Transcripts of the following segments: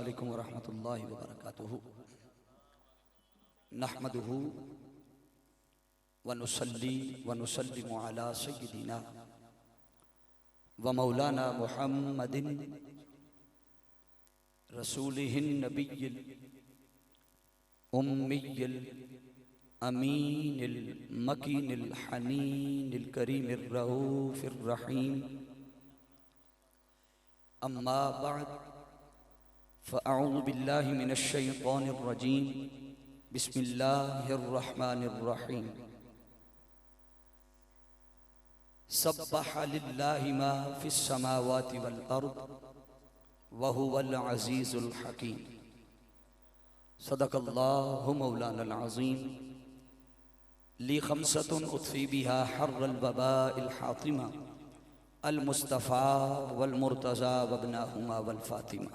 अलैकुम वरहमतुल्लाहि वबरकातुहू। नहमदुहू व नुसल्ली व नुसल्लिमु अला सय्यिदिना व मौलाना मुहम्मदिन रसूलिहिन नबिय्यिल उम्मिय्यिल अमीनिल मकीनिल हनीनिल करीमिर रऊफिर रहीम। अम्मा बअद फ़अऊज़ु बिल्लाहि मिनश शैतानिर रजीम। बिस्मिल्लाहिर रहमानिर रहीम। सब्बह लिल्लाहि मा फिस समावाति वल अर्द व हुवल अज़ीज़ुल हकीम। सदक़ल्लाहु मौलानल अज़ीम। ली खमसतुन उत्फ़ी बिहा हर्रल वबाइल हातिमा अल मुस्तफ़ा वल मुर्तज़ा वब्नाहुमा वल फ़ातिमा।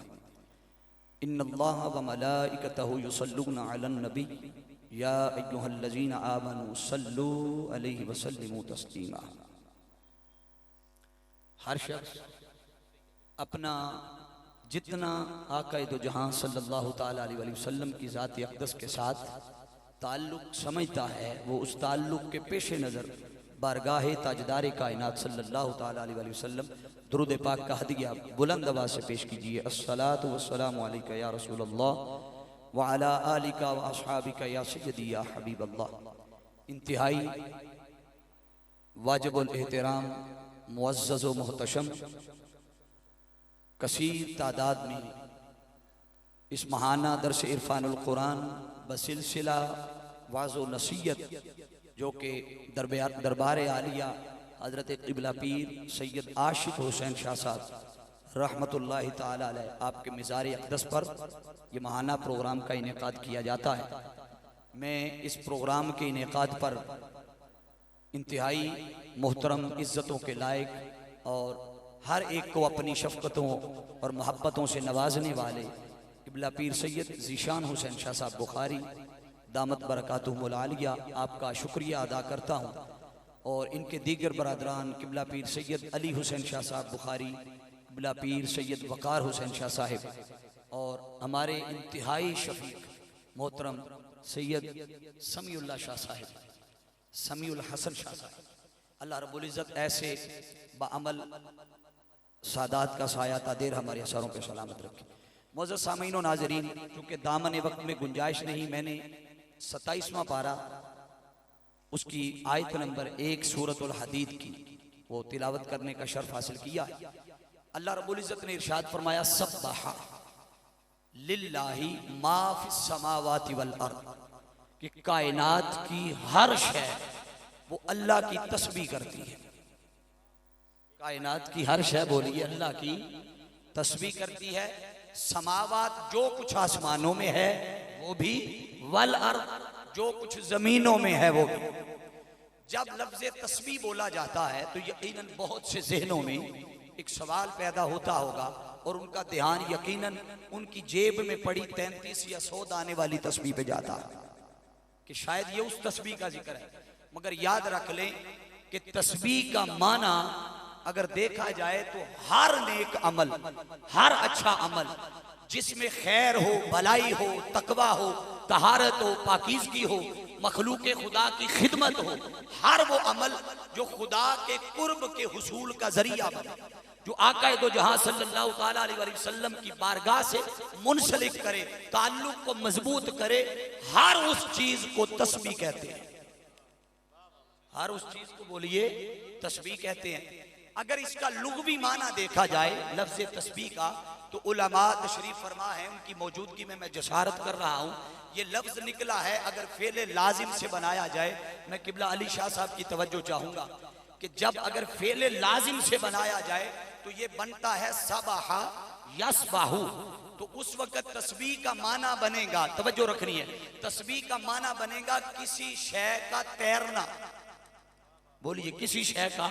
इन्नल्लाह व मलाइकतहु युसल्लूना अलन नबी या अय्युहल्लज़ीना आमनू सल्लू अलैहि व सल्लिमू तस्लीमा। हर शख्स अपना जितना आक़ाए दो जहां सल्लल्लाहु ताला अलैहि वसल्लम की ज़ात अक़दस के साथ ताल्लुक़ समझता है, वो उस ताल्लुक़ के पेश नज़र बारगाहे ताजदार कायनात सल्लल्लाहु ताला अलैहि वसल्लम दुरूद पाक का हदिया बुलंद आवाज़ से पेश कीजिए। अस्सलातु वस्सलामु अलैका या रसूलल्लाह व अला आलिका व अस्हाबिका या सय्यदी या हबीबल्लाह। इंतहाई वाजिबुल एहतराम मुअज़्ज़ज़ व मुहतशम कसीर तादाद में इस महाना दरस इरफानुल कुरान बसिलसिला वाज़ो नसीहत जो कि दरबार आलिया हज़रत क़िबला पीर सैयद आशिक़ हुसैन शाह साहब रहमतुल्लाहि ताला अलैह आपके मिज़ार अक़दस पर यह महाना प्रोग्राम का इनेकाद किया जाता है। मैं इस प्रोग्राम के इनेकाद पर इंतहाई मोहतरम इज़्ज़तों के लायक और हर एक को अपनी शफ़क़तों और मोहब्बतों से नवाजने वाले क़िबला पीर सैयद ज़ीशान हुसैन शाह साहब बुखारी दामत बरकातुहुमुल आलिया आपका शुक्रिया अदा करता हूँ और इनके दीगर बरादरान क़िबला पीर सैयद अली हुसैन शाह साहब बुखारी, क़िबला पीर सैयद वक़ार हुसैन शाह साहिब और हमारे इंतहाई शफ़ीक मोहतरम सैयद समीउल्लाह शाह साहिब, समीउल हसन शाह साहिब। अल्लाह रब्बुल इज़्ज़त ऐसे बाअमल सादात का साया तादेर हमारे असरों पर सलामत रखे। मुअज़्ज़ज़ सामीन व नाज़रीन, चूँकि दामन वक्त में गुंजाइश नहीं, मैंने 27वां पारा उसकी आयत नंबर 1 सूरतुल हदीद की वो तिलावत करने का शर्फ हासिल किया। अल्लाह रब्बुल इज़्ज़त ने इरशाद फरमाया सब्बहा लिल्लाहि मा फिस समावाति वल अर्द, कि कायनात की हर शय वो अल्लाह की तस्बीह करती है। कायनात की हर शय बोलिए अल्लाह की तस्बीह करती है। समावात जो कुछ आसमानों में है वो भी, वल अर्द जो कुछ जमीनों में है वो भी। जब लफ्ज़ तस्बीह बोला जाता है तो यकीनन बहुत से ज़हनों में एक सवाल पैदा होता होगा और उनका ध्यान यकीनन उनकी जेब में पड़ी 33 या 100 दाने वाली तस्बीह पे जाता है कि शायद ये उस तस्बीह का जिक्र है। मगर याद रख लें कि तस्बीह का माना अगर देखा जाए तो हर नेक अमल, हर अच्छा अमल जिसमें खैर हो, भलाई हो, तकवा हो, तहारत हो, पाकीज़गी हो, मखलूक़े खुदा की खिदमत हो, हर वो अमल जो खुदा के कुर्ब के हुसूल का जरिया बने, जो आक़ाए दो जहां सल्लल्लाहु ताला अलैहि वसल्लम की बारगाह से मुंसलिक करे, ताल्लुक़ को मजबूत करे, हर उस चीज को तस्बीह कहते हैं। हर उस चीज को बोलिए तस्बीह कहते हैं। अगर इसका लुग़वी माना देखा जाए लफ्ज़ तस्बीह का तो उलमा तशरीफ फरमा है, उनकी मौजूदगी में मैं जसारत कर रहा हूँ। ये लफ्ज़ निकला है अगर फ़ेल लाजिम से बनाया जाए, मैं क़िबला अली शाह साहब की तवज्जो चाहूँगा कि जब अगर फ़ेल लाजिम से बनाया जाए तो ये बनता है सबहा यसबाहु, तो उस वक़्त तस्बीह का माना बनेगा, तवज्जो रखनी है, तस्बीह का माना बनेगा किसी शय का तैरना। बोलिए किसी शय का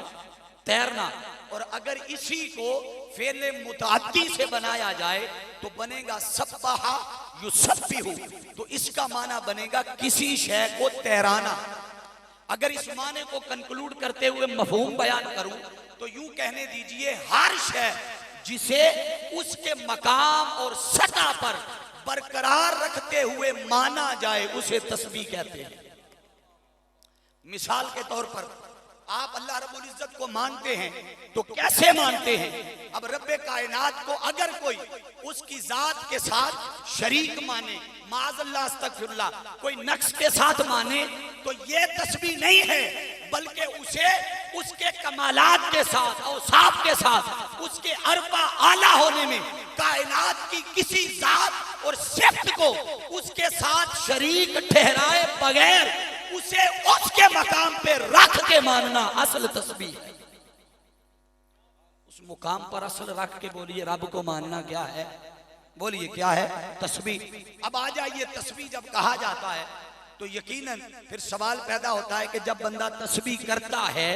तैरना। और अगर इसी को फेले मुताद्दी से बनाया जाए तो बनेगा सब्बाहा युसब्बिहु, तो इसका माना बनेगा किसी शय को तैराना। अगर इस माने को कंक्लूड करते हुए मफहूम बयान करूं तो यूं कहने दीजिए हर शय जिसे उसके मकाम और सतह पर बरकरार रखते हुए माना जाए उसे तस्बीह कहते हैं। मिसाल के तौर पर आप अल्लाह रब्बुल इज्जत को मानते हैं तो कैसे मानते हैं? अब रब्बे कायनात को अगर कोई उसकी जात के साथ शरीक माने, माज़अल्लाह अस्तगफिरुल्लाह, कोई नक्स के साथ माने तो ये तस्बीह नहीं है, बल्कि उसे उसके कमालात के साथ, औसाफ के साथ, उसके अरबा आला होने में, कायनात की किसी जात और सिफ्त को उसके साथ शरीक ठहराए बगैर उसे उसके मकाम पे रख के मानना असल तस्बीह है। उस मुकाम पर असल रख के बोलिए रब को मानना क्या है? बोलिए क्या है? तस्बीह। अब आ जाइए, तस्बीह जब कहा जाता है तो यकीनन फिर सवाल पैदा होता है कि जब बंदा तस्बीह करता है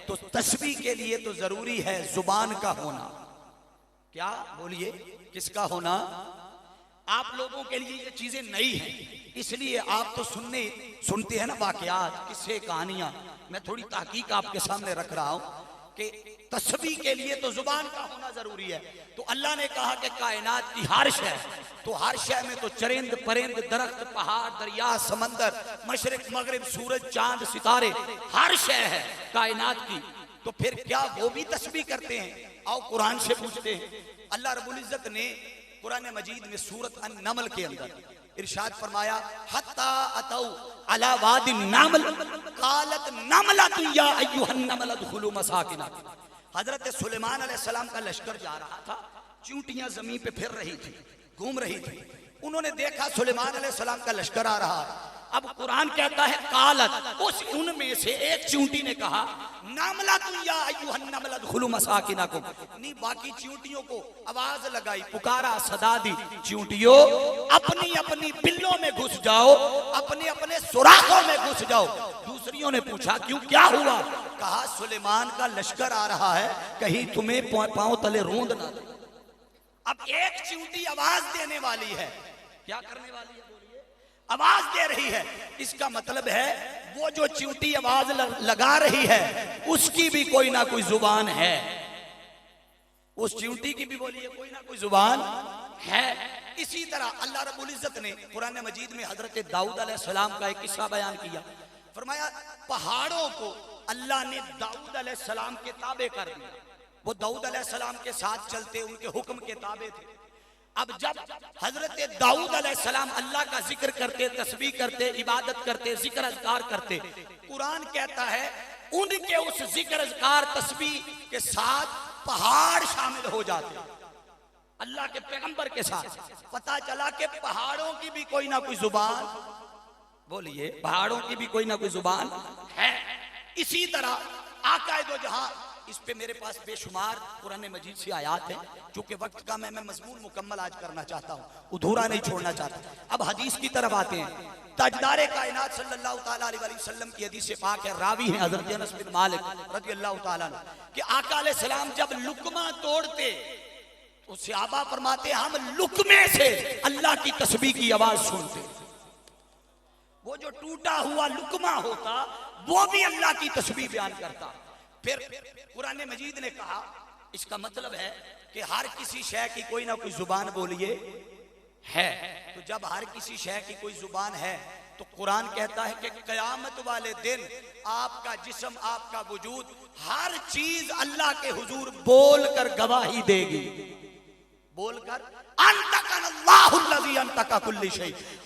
तो तस्बीह के लिए तो जरूरी है जुबान का होना। क्या? बोलिए, किसका होना? आप लोगों के लिए ये चीजें नई हैं, इसलिए आप तो सुनते हैं ना वाकयात, किस्से, कहानियां। मैं थोड़ी ताकीक आपके सामने रख रहा हूं कि तस्बीह के लिए तो जुबान का होना जरूरी है। तो अल्लाह ने कहा कि कायनात की हर शय, तो हर शय में तो चरिंद परिंद, दरख्त, पहाड़, दरिया, समंदर, मशरिक मगरिब, सूरज, चांद, सितारे, हर शय है कायनात की। तो फिर क्या वो भी तस्बीह करते हैं? आओ कुरान से पूछते हैं। अल्लाह रब्बुल इज्जत ने कुरान मजीद में सूरत अन-नमल के अंदर इरशाद फरमाया, हत्ता अतौ अला वादिन नमल कालत नमलतु या अय्युहन नमल उदखुलू मसाकिनकुम। हजरत सुलेमान अलैहिस्सलाम का लश्कर जा रहा था, चींटियां जमीन पे फिर रही थी, घूम रही थी। उन्होंने देखा सुलेमान अलैहिस्सलाम का लश्कर आ रहा है। अब कुरान कहता है कालत, उस उनमें से एक चींटी ने कहा, नमलतु या अय्युहन नमल उदखुलू मसाकिनकुम। नहीं, बाकी चींटियों को आवाज लगाई, पुकारा, सदा दी, चींटियों अपनी अपनी बिल्लों में घुस जाओ, अपने अपने सुराखों में घुस जाओ। दूसरियों ने पूछा क्यों, क्या हुआ? कहा सुलेमान का लश्कर आ रहा है, कहीं तुम्हें पांव तले रोंद ना दे। अब एक चींटी आवाज देने वाली है, क्या करने वाली है? आवाज दे रही है। इसका मतलब है वो जो चींटी आवाज लगा रही है उसकी भी कोई ना कोई जुबान है। उस चींटी की भी बोलिए कोई ना कोई जुबान है। इसी तरह अल्लाह रब्बुल इज्जत ने कुरान मजीद में हजरत दाऊद अलैहिस्सलाम का एक किस्सा बयान किया। फरमाया पहाड़ों को अल्लाह ने दाऊद अलैहिस्सलाम के ताबे कर दिया। वो दाऊद अलैहिस्सलाम के साथ चलते, उनके हुक्म के ताबे थे। अब जब हजरत दाऊद अलैहिस्सलाम अल्लाह का जिक्र करते, तस्बीह करते, इबादत करते, जिक्र अज़कार करते, कुरान कहता है उनके उस जिक्र अज़कार तस्बीह के साथ पहाड़ शामिल हो जाते। अल्लाह के पैगंबर के साथ पता चला कि पहाड़ों की भी कोई ना कोई जुबान, बोलिए पहाड़ों की भी कोई ना कोई जुबान है। इसी तरह आका दो जहां, इस पे मेरे पास बेशुमार कुरान मजीद से आयात है, चूंकि वक्त का मैं मजमून मुकम्मल आज करना चाहता हूँ, अधूरा नहीं छोड़ना चाहता। अब हदीस की तरफ आते हैं। ताजदारे कायनात सल्लल्लाहु ताला अलैहि वसल्लम की हदीस पाक है, रावी हैं हजरत अनस बिन मालिक रज़ियल्लाहु ताला अन्हु कि आका अलैहिस्सलाम जब लुकमा तोड़ते तो सहाबा फरमाते हम लुकमे से अल्लाह की तस्बीह की आवाज सुनते। वो जो टूटा हुआ लुकमा होता वो भी अल्लाह की तस्बीह बयान करता। फिर कुरान मजीद ने कहा, इसका मतलब है कि हर किसी शय की कोई ना कोई जुबान बोलिए है। तो जब हर किसी शय की कोई जुबान है तो कुरान कहता है कि कयामत वाले दिन आपका जिस्म, आपका वजूद, हर चीज अल्लाह के हुजूर बोलकर गवाही देगी। बोलकर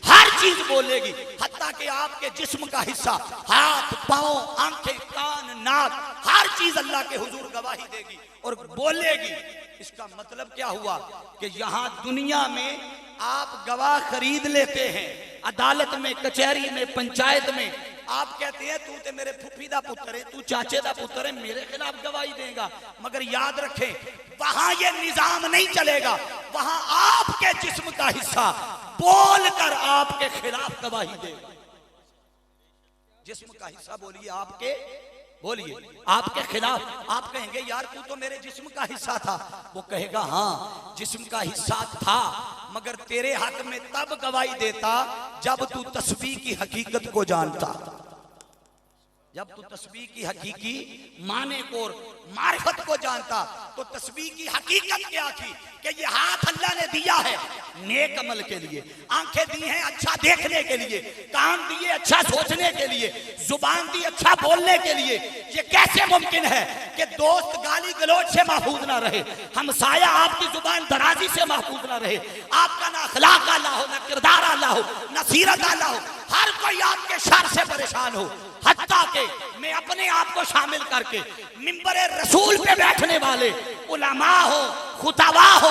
हर चीज बोलेगी, हत्ता कि आपके जिस्म का हिस्सा, हाथ, पांव, आंखें, कान, नाक, हर चीज अल्लाह के हुजूर गवाही देगी और बोलेगी। इसका मतलब क्या हुआ कि यहां दुनिया में आप गवाह खरीद लेते हैं, अदालत में, कचहरी में, पंचायत में आप कहते हैं तू तो मेरे फुफी दा पुत्र है, तू चाचे दा पुत्र है, मेरे खिलाफ गवाही देगा। मगर याद रखें वहां ये निजाम नहीं चलेगा, वहां आपके जिस्म का हिस्सा बोलकर आपके खिलाफ गवाही देगा। जिस्म का हिस्सा बोलिए आपके, बोलिए आपके खिलाफ। आप कहेंगे यार तू तो मेरे जिस्म का हिस्सा था, वो कहेगा हाँ जिस्म का हिस्सा था, मगर तेरे हक में तब गवाही देता जब तू तस्बीह की हकीकत को जानता। जब तू तस्बीह की हकीकी माने को मारिफत को जानता तो तस्बीह की हकीकत क्या थी कि ये हाथ अल्लाह ने दिया है नेक अमल के लिए, आंखें दी हैं अच्छा देखने के लिए, कान दिए अच्छा सोचने के लिए, जुबान दी अच्छा बोलने के लिए। ये कैसे मुमकिन है कि दोस्त गाली गलौज से महफूज ना रहे, हमसाया आपकी जुबान दराजी से महफूज ना रहे, आपका ना अखलाक आला हो, ना किरदार आला हो, ना सीरत आला हो, हर कोई आपके शर से परेशान हो, हत्ता के मैं अपने आप को शामिल करके मिंबरे रसूल पे बैठने वाले उलमा हो, खुतबा हो,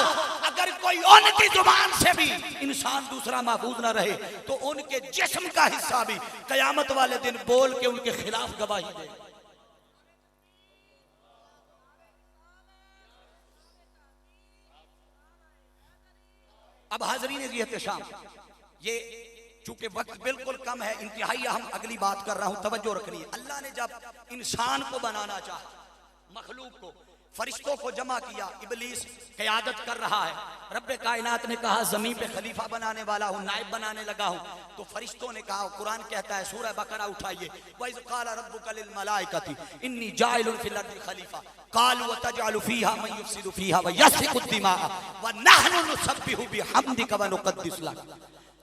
अगर कोई उनकी जुबान से भी इंसान दूसरा महफूज ना रहे तो उनके जिस्म का हिस्सा भी कयामत वाले दिन बोल के उनके खिलाफ गवाही दे। अब हाजरीन जी एहतशाम, ये चूंकि वक्त बिल्कुल कम है, इंतहाई हम अगली बात कर रहा हूं, तवज्जो रखनी है। अल्लाह ने जब इंसान को बनाना चाहा, मखलूक को, फरिश्तों को जमा किया, इबलीस क़यादत कर रहा है, रब्बे कायनात ने कहा ज़मीन पे खलीफा बनाने वाला हूँ, नाइब बनाने लगा हूँ, तो फरिश्तों ने कहा, कुरान कहता है सूरह बकरा उठाइए, वइज़ क़ाला रब्बुका लिल मलाइकति इन्नी जाइलुन फिल अर्दि खलीफा क़ालू वतजअलु फ़ीहा मन युफ़सिदु फ़ीहा व यस्फ़िकु दिमाअ व नहनु नुसब्बिहु बिहम्दिका व नुक़द्दिसु लक।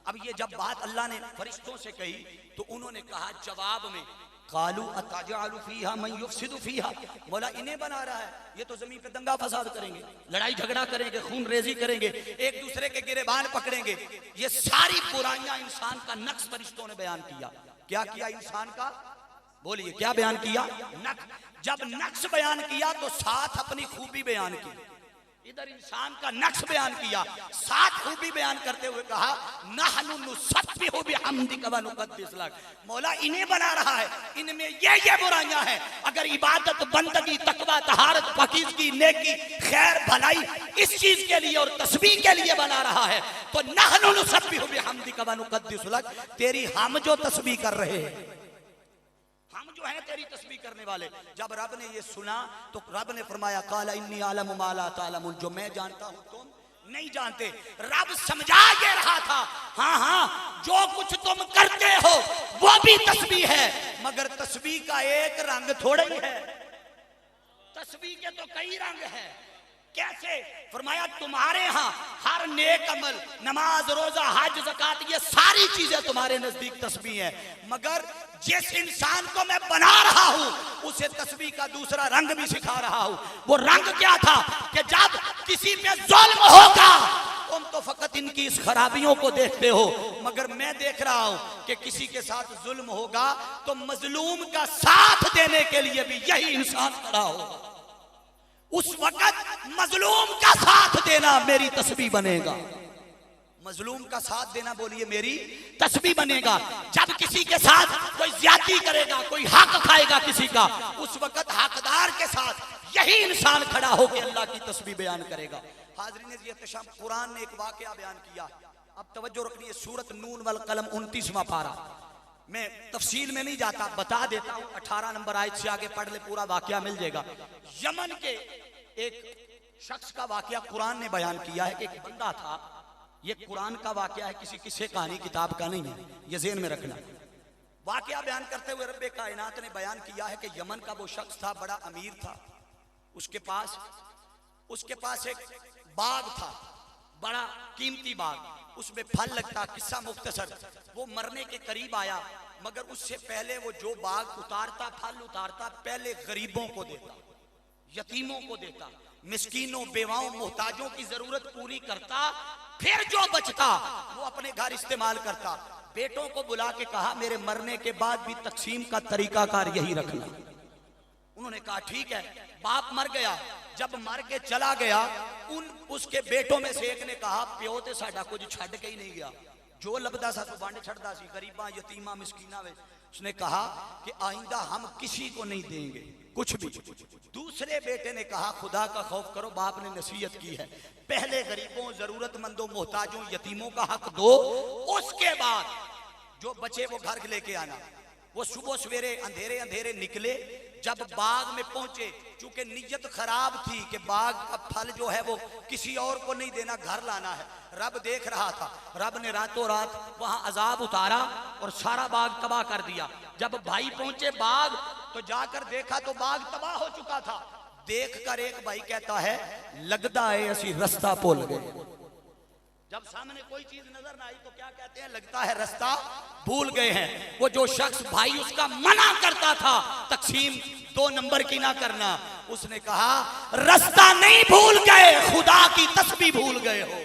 अब ये जब बात अल्लाह ने फरिश्तों से कही तो उन्होंने कहा जवाब में, कालू अतजअलु फ़ीहा मन युफ़सिदु फ़ीहा, मौला इन्हें बना रहा है, ये तो जमीन पे दंगा फसाद करेंगे, लड़ाई झगड़ा करेंगे, खून रेजी करेंगे, एक दूसरे के गिरेबान पकड़ेंगे। ये सारी बुराइयां इंसान का नक्श फरिश्तों ने बयान किया। क्या किया इंसान का? बोलिए क्या बयान किया? नक्श। जब नक्श बयान किया तो साथ अपनी खूबी बयान की। इधर इंसान का नक्श बयान किया, साथ खूबी बयान करते हुए कहा नहनु नुसब्बिहु बिहम्दिका व नुक़द्दिसु लक, मौला इन्हें बना रहा है, इनमें ये बुराइयां हैं, अगर इबादत, बंदगी, तकवा, तहारत, पाकीज़गी, नेकी, खैर, भलाई इस चीज के लिए और तस्बीह के लिए बना रहा है तो नहनु नुसब्बिहु बिहम्दिका व नुक़द्दिसु लक, तेरी हम जो तस्बीह कर रहे हैं, हम जो है तेरी तस्बीह करने वाले। जब रब ने ये सुना तो रब ने फरमाया काला इन्नी आलमु मा ला तालमुन, जो मैं जानता हूं तुम नहीं जानते। रब समझा ये रहा था, हाँ हाँ जो कुछ तुम करते हो वो भी तस्बीह है, मगर तस्बीह का एक रंग थोड़ा ही है, तस्बीह के तो कई रंग है। कैसे? फरमाया तुम्हारे यहाँ हर नेक अमल, नमाज, रोजा, हज, ज़कात, ये सारी चीजें तुम्हारे नजदीक तस्बीह है, मगर जिस इंसान को मैं बना रहा हूं उसे तस्बीह का दूसरा रंग भी सिखा रहा हूं। वो रंग क्या था कि जब किसी पे जुल्म होगा तुम तो फकत इनकी इस खराबियों को देखते हो, मगर मैं देख रहा हूं कि किसी के साथ जुल्म होगा तो मजलूम का साथ देने के लिए भी यही इंसान खड़ा होगा। उस वक्त मजलूम का साथ देना मेरी तस्बीह बनेगा, मजलूम का साथ देना बोलिए मेरी तस्बीह बनेगा। जब किसी के साथ कोई ज्यादती करेगा, कोई हक खाएगा किसी का, उस वक्त हकदार के साथ यही इंसान खड़ा होकर अल्लाह की तस्बीह बयान करेगा। हाज़रीन जी एहतशाम, कुरान ने एक वाकया बयान किया, अब तवज्जो रखनी है, सूरत नून वल कलम 29वां पारा, मैं तफसील में नहीं जाता, बता देता हूं, 18 नंबर आयत से आगे पढ़ ले, पूरा वाकया मिल जाएगा। यमन के एक शख्स का वाकया कुरान ने बयान किया है कि एक बंदा था, ये कुरान का वाकया है, किसी किस्से कहानी किताब का नहीं है, ये ज़हन में रखना। वाकया बयान करते हुए रब्बे कायनात ने बयान किया है कि यमन का वो शख्स था, बड़ा अमीर था, उसके पास एक बाग था, बड़ा कीमती बाग, उसमें फल लगता। किस्सा मुख्तसर, वो मरने के करीब आया, मगर उससे पहले वो जो बाग उतारता, फल उतारता, पहले गरीबों को देता, यतीमों को देता, मिस्कीनों, बेवाओं, मोहताजों की जरूरत पूरी करता, फिर जो बचता वो अपने घर इस्तेमाल करता। बेटों को बुला के कहा मेरे मरने के बाद भी तकसीम का तरीकाकार यही रखना। उन्होंने कहा ठीक है। बाप मर गया, जब मर के चला गया, उसके बेटों में से एक ने कहा प्यो ते साडा कुछ छड़ के ही नहीं गया, जो लभदा सा तो वंड छड़दा सी, गरीबा, यतीमा, मिस्कीना वे। उसने कहा कि आइंदा हम किसी को नहीं देंगे कुछ भी। दूसरे बेटे ने कहा खुदा का खौफ करो, बाप ने नसीहत की है, पहले गरीबों, जरूरतमंदों, मोहताजों, यतीमों का हक दो, उसके बाद जो बचे वो घर लेके आना। वो सुबह सवेरे अंधेरे अंधेरे निकले, जब बाग में पहुंचे, चूंकि नीयत खराब थी कि बाग का फल जो है वो किसी और को नहीं देना, घर लाना है, रब देख रहा था। रब ने रातों रात वहां अजाब उतारा और सारा बाग तबाह कर दिया। जब भाई पहुंचे बाग तो जाकर देखा तो बाग तबाह हो चुका था। देखकर एक भाई कहता है, लगता है असी रास्ता भूल गए। जब सामने कोई चीज नजर ना आई तो क्या कहते हैं, लगता है रास्ता भूल गए हैं। वो जो शख्स भाई उसका मना करता था तकसीम 2 नंबर की ना करना, उसने कहा रास्ता नहीं भूल गए, खुदा की तस्बीह भूल गए हो।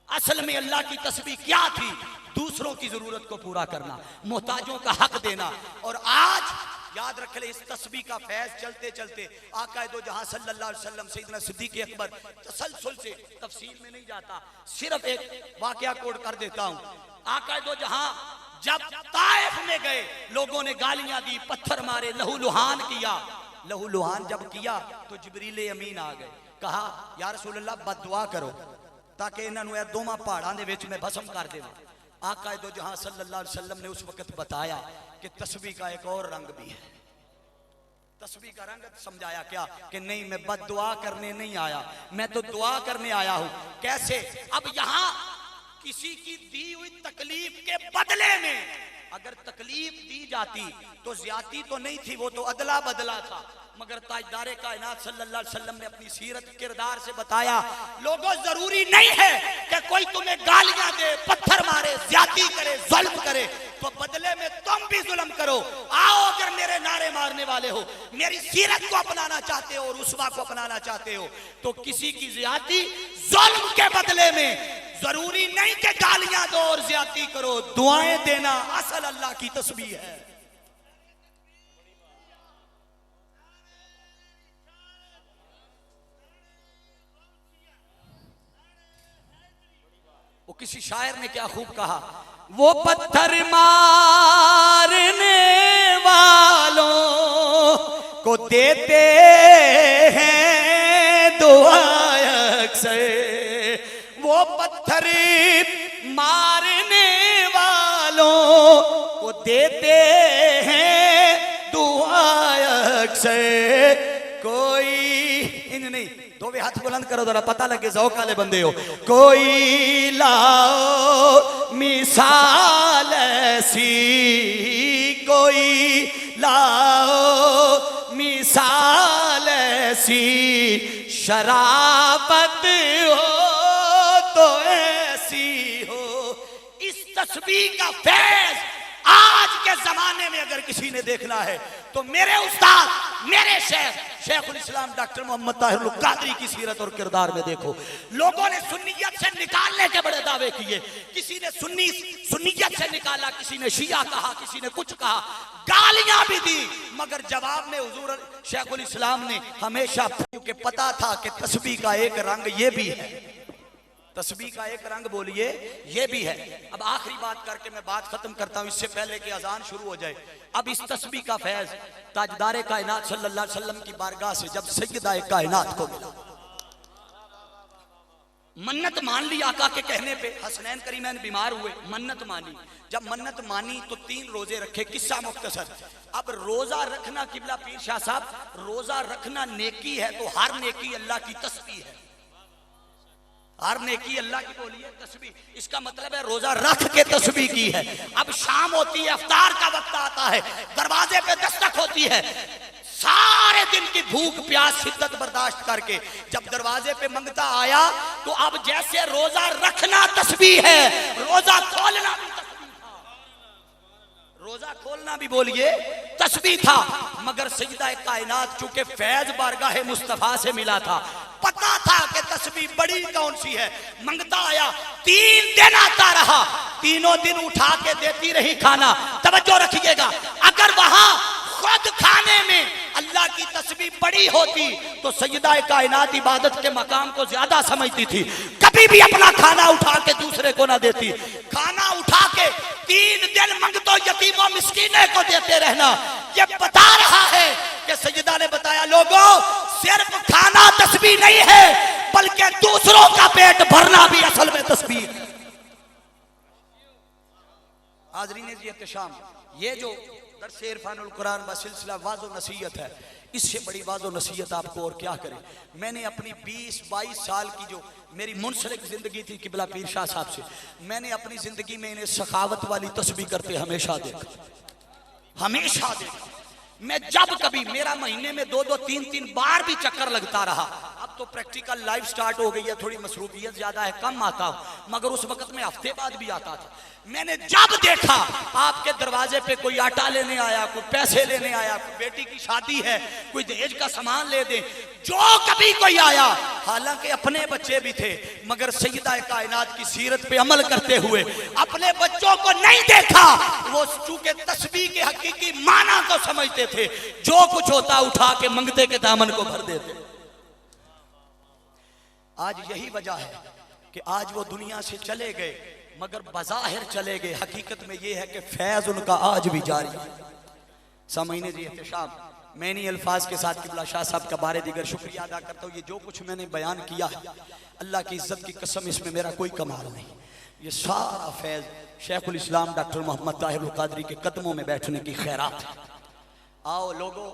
असल में अल्लाह की तस्बीह क्या थी? दूसरों की जरूरत को पूरा करना, मोहताजों का हक देना। और आज याद रख ले, इस तस्बीह का फैज चलते चलते आका दो जहां सल्लल्लाहु अलैहि वसल्लम सैयदना सिद्दीक़ अकबर, तसलसल से तफसील में नहीं जाता, सिर्फ एक वाकया कोड कर देता हूं। आका दो जहां जब ताइफ में गए, लोगों ने गालियां दी, पत्थर मारे, लहू लुहान किया। लहू लुहान जब किया तो जिब्रील अमीन आ गए, कहा या रसूल अल्लाह बददुआ करो ताकि इन्होंने ये दोवां पहाड़ां दे विच मैं भस्म कर देवां। आका दो जहां सल्लल्लाहु अलैहि वसल्लम ने उस वक्त बताया कि तस्बीह का एक और रंग भी है। तस्बीह का रंग समझाया क्या कि नहीं, मैं बद्दुआ करने नहीं आया, मैं तो दुआ करने आया हूं। कैसे? अब यहां किसी की दी हुई तकलीफ के बदले में अगर तकलीफ दी जाती तो ज्यादती तो नहीं थी, वो तो अदला बदला था। मगर ताजदारे कायनात सल्लल्लाहु अलैहि वसल्लम ने अपनी सीरत किरदार से बताया, लोगों जरूरी नहीं है कि कोई तुम्हें गालियां दे, पत्थर मारे, ज्यादती करे, जुल्म करे तो बदले में तुम भी जुल्म करो। आओ, अगर मेरे नारे मारने वाले हो, मेरी सीरत को अपनाना चाहते हो और उसवा को अपनाना चाहते हो, तो किसी की ज्यादती जुल्म के बदले में जरूरी नहीं कि गालियां दो और ज्यादती करो, दुआएं देना असल अल्लाह की तस्बीह है। वो किसी शायर ने क्या खूब कहा, वो पत्थर मारने वालों को देते हैं दुआ अक्सर, वो पत्थर मारने वालों को देते हैं दुआ अक्सर। कोई इन नहीं, दो भी हाथ बुलंद करो जरा, पता लगे ज़ौक़ वाले बंदे हो। कोई लाओ मिसाल ऐसी, कोई लाओ मिसाल ऐसी, शराफत हो तो ऐसी हो। इस तस्बीह का फैज आज के जमाने में अगर किसी ने देखना है तो मेरे उस्ताद, मेरे शेखुल इस्लाम डॉक्टर मोहम्मद ताहिरुल कादरी की सीरत और किरदार में देखो। लोगों ने सुन्नियत से निकालने के बड़े दावे किए, किसी ने सुन्नियत से निकाला, किसी ने शिया कहा, किसी ने कुछ कहा, गालियां भी दी, मगर जवाब में हुजूर शेखुल इस्लाम ने हमेशा, क्योंकि पता था कि तस्बीह का एक रंग ये भी है, तस्बीह का एक रंग बोलिए ये भी है। अब आखिरी बात करके मैं बात खत्म करता हूं, इससे पहले कि अजान शुरू हो जाए। अब इस तस्बीह का फैज ताजदारे कायनात सल्लल्लाहु अलैहि वसल्लम की बारगाह से जब सैयदाए कायनात को मिला, मन्नत मान ली आका के कहने पे। हसनैन करीमैन बीमार हुए, मन्नत मानी, जब मन्नत मानी तो 3 रोजे रखे। किस्सा मुख्तसर। अब रोजा रखना, किबला पीर शाह साहब, रोजा रखना नेकी है तो हर नेकी अल्लाह की तस्बीह है, हर नेकी अल्लाह की बोलिए तस्बीह। इसका मतलब है रोजा रख के तस्बीह की है। अब शाम होती है, इफ्तार का वक्त आता है, दरवाजे पे दस्तक होती है, सारे दिन की भूख प्यास शिद्दत बर्दाश्त करके जब दरवाजे पे मंगता आया तो अब जैसे रोजा रखना तस्बीह है, रोजा खोलना भी तस्बीह था, रोजा खोलना भी बोलिए तस्बीह था। मगर सजदा कायनात चूंकि फैज बारगाह मुस्तफा से मिला था, पता था कि तस्बीह बड़ी कौन सी है, मंगता आया, 3 दिन आता रहा, तीनों दिन उठा के देती रही खाना। तवज्जो रखिएगा, अगर वहां खुद खाने में अल्लाह की तस्बीह बड़ी होती तो सैयदा कायनात इबादत के मकाम को ज्यादा समझती थी, कभी भी अपना खाना उठा के दूसरे को ना देती। खाना उठा के 3 दिन मंगतो यतीमों मिस्कीने को देते रहना, ये बता रहा है कि सैयदा ने बताया, लोगों सिर्फ खाना तस्बीह नहीं है बल्कि दूसरों का पेट भरना भी असल में तस्बीह है। हाज़रीन जी एहतशाम, ये जो दरस इरफानुल कुरान व सिलसिला वाज़ो नसीहत है, इससे बड़ी वाज़ो नसीहत आपको और क्या करें। मैंने अपनी 20-22 साल की जो मेरी मुनसलिक ज़िंदगी थी किबला पीर शाह साहब से, मैंने अपनी ज़िंदगी में इन्हें सखावत वाली तस्बीह करते हमेशा देखा, हमेशा देखा। मैं जब कभी, मेरा महीने में 2-2, 3-3 बार भी चक्कर लगता रहा। अब तो प्रैक्टिकल लाइफ स्टार्ट हो गई है, थोड़ी मसरूफियत ज्यादा है, कम आता हूं, मगर उस वक्त में हफ्ते बाद भी आता था। मैंने जब देखा आपके दरवाजे पे कोई आटा लेने आया, कोई पैसे लेने आया, कोई बेटी की शादी है, कोई दहेज का सामान ले दे, जो कभी कोई आया, हालांकि अपने बच्चे भी थे, मगर सैयदा कायनात की सीरत पे अमल करते हुए अपने बच्चों को नहीं देखा। वो चूंकि तस्बीह के हकीकी माना को समझते थे, जो कुछ होता उठा के मंगते के दामन को भर देते। आज यही वजह है कि आज वो दुनिया से चले गए, मगर बज़ाहिर चले गए, हकीकत में ये है कि फैज उनका आज भी जारी है। समझने जी एहतशाम, मैं इन्हीं अल्फाज के साथ किबला शाह साहब का बारे दीगर शुक्रिया अदा करता हूँ। ये जो कुछ मैंने बयान किया है, अल्लाह की इज्जत की कसम, इसमें मेरा कोई कमाल नहीं। ये सारा फैज शेखुल इस्लाम डॉक्टर मोहम्मद ताहिर अल क़ादरी के कदमों में बैठने की खैरात है। आओ लोगों,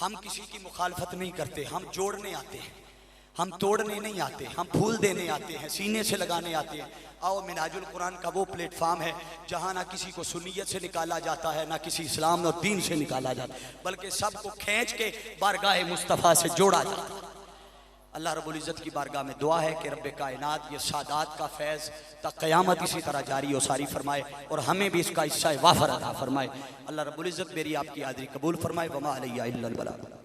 हम किसी की मुखालफत नहीं करते, हम जोड़ने आते हैं, हम तोड़ने नहीं आते, हम फूल देने आते हैं, सीने से लगाने आते हैं। आओ, मिनाजुल कुरान का वो प्लेटफार्म है जहाँ ना किसी को सुन्नियत से निकाला जाता है, ना किसी इस्लाम और दीन से निकाला जाता है, बल्कि सबको खींच के बारगाह मुस्तफ़ा से जोड़ा जाता है। अल्लाह रब्बुल इज़्ज़त की बारगाह में दुआ है कि रब्बे कायनात ये सादात का फैज़ तक क़यामत इसी तरह जारी और सारी फरमाए, और हमें भी इसका हिस्सा वाफर अता फरमाए। अल्लाह रब्बुल इज़्ज़त मेरी आपकी हाज़िरी कबूल फरमाए। वमा अलैया इल्लल बलाग।